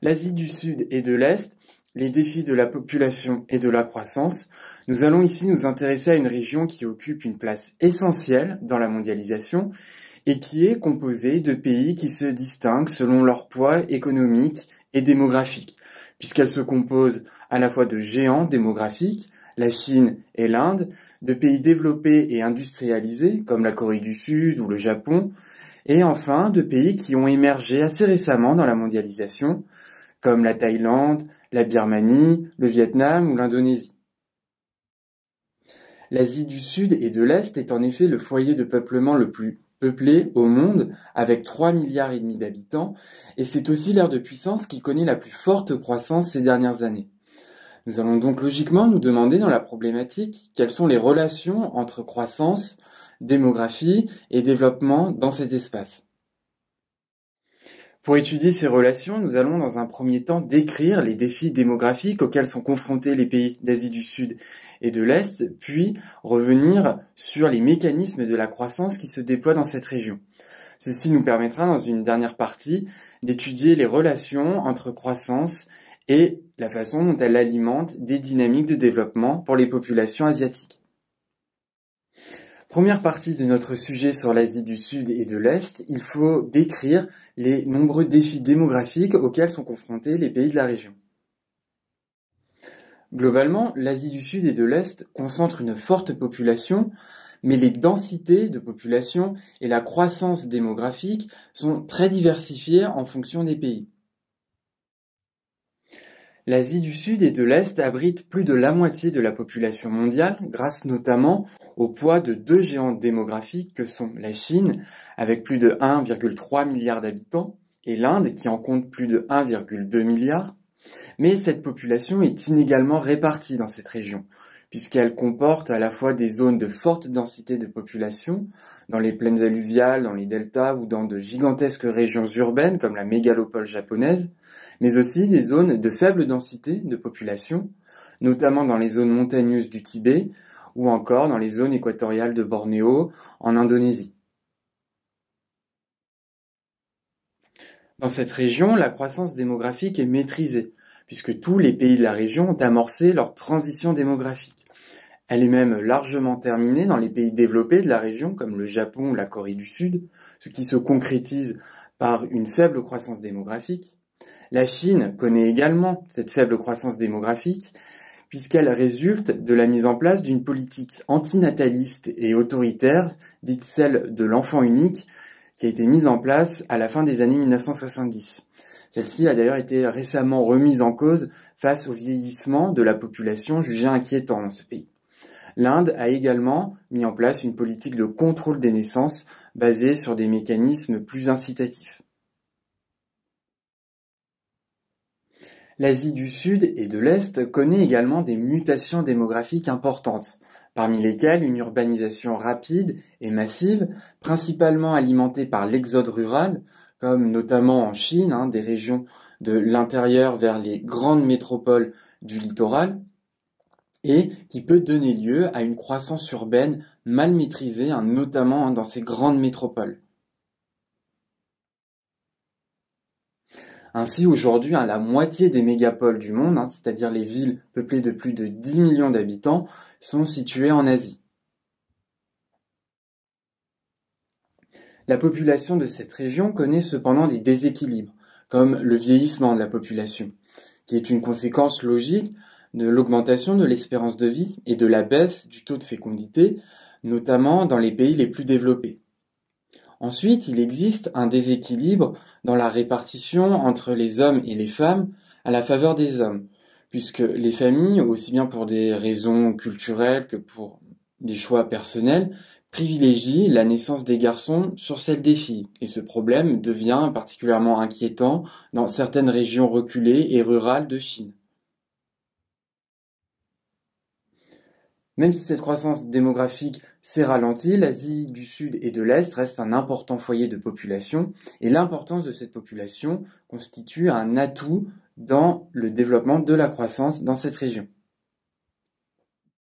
L'Asie du Sud et de l'Est, les défis de la population et de la croissance, nous allons ici nous intéresser à une région qui occupe une place essentielle dans la mondialisation et qui est composée de pays qui se distinguent selon leur poids économique et démographique, puisqu'elle se compose à la fois de géants démographiques, la Chine et l'Inde, de pays développés et industrialisés comme la Corée du Sud ou le Japon, et enfin de pays qui ont émergé assez récemment dans la mondialisation, comme la Thaïlande, la Birmanie, le Vietnam ou l'Indonésie. L'Asie du Sud et de l'Est est en effet le foyer de peuplement le plus peuplé au monde, avec 3,5 milliards d'habitants, et c'est aussi l'ère de puissance qui connaît la plus forte croissance ces dernières années. Nous allons donc logiquement nous demander dans la problématique quelles sont les relations entre croissance, démographie et développement dans cet espace. Pour étudier ces relations, nous allons dans un premier temps décrire les défis démographiques auxquels sont confrontés les pays d'Asie du Sud et de l'Est, puis revenir sur les mécanismes de la croissance qui se déploient dans cette région. Ceci nous permettra dans une dernière partie d'étudier les relations entre croissance et la façon dont elle alimente des dynamiques de développement pour les populations asiatiques. Première partie de notre sujet sur l'Asie du Sud et de l'Est, il faut décrire les nombreux défis démographiques auxquels sont confrontés les pays de la région. Globalement, l'Asie du Sud et de l'Est concentrent une forte population, mais les densités de population et la croissance démographique sont très diversifiées en fonction des pays. L'Asie du Sud et de l'Est abrite plus de la moitié de la population mondiale, grâce notamment au poids de deux géants démographiques que sont la Chine, avec plus de 1,3 milliard d'habitants, et l'Inde, qui en compte plus de 1,2 milliard. Mais cette population est inégalement répartie dans cette région, puisqu'elle comporte à la fois des zones de forte densité de population, dans les plaines alluviales, dans les deltas ou dans de gigantesques régions urbaines comme la mégalopole japonaise, mais aussi des zones de faible densité de population, notamment dans les zones montagneuses du Tibet ou encore dans les zones équatoriales de Bornéo en Indonésie. Dans cette région, la croissance démographique est maîtrisée, puisque tous les pays de la région ont amorcé leur transition démographique. Elle est même largement terminée dans les pays développés de la région, comme le Japon ou la Corée du Sud, ce qui se concrétise par une faible croissance démographique. La Chine connaît également cette faible croissance démographique, puisqu'elle résulte de la mise en place d'une politique antinataliste et autoritaire, dite celle de l'enfant unique, qui a été mise en place à la fin des années 1970. Celle-ci a d'ailleurs été récemment remise en cause face au vieillissement de la population jugée inquiétant dans ce pays. L'Inde a également mis en place une politique de contrôle des naissances basée sur des mécanismes plus incitatifs. L'Asie du Sud et de l'Est connaît également des mutations démographiques importantes, parmi lesquelles une urbanisation rapide et massive, principalement alimentée par l'exode rural, comme notamment en Chine, des régions de l'intérieur vers les grandes métropoles du littoral, et qui peut donner lieu à une croissance urbaine mal maîtrisée, notamment dans ces grandes métropoles. Ainsi, aujourd'hui, la moitié des mégapoles du monde, c'est-à-dire les villes peuplées de plus de 10 millions d'habitants, sont situées en Asie. La population de cette région connaît cependant des déséquilibres, comme le vieillissement de la population, qui est une conséquence logique de l'augmentation de l'espérance de vie et de la baisse du taux de fécondité, notamment dans les pays les plus développés. Ensuite, il existe un déséquilibre dans la répartition entre les hommes et les femmes à la faveur des hommes, puisque les familles, aussi bien pour des raisons culturelles que pour des choix personnels, privilégient la naissance des garçons sur celle des filles, et ce problème devient particulièrement inquiétant dans certaines régions reculées et rurales de Chine. Même si cette croissance démographique s'est ralentie, l'Asie du Sud et de l'Est reste un important foyer de population, et l'importance de cette population constitue un atout dans le développement de la croissance dans cette région.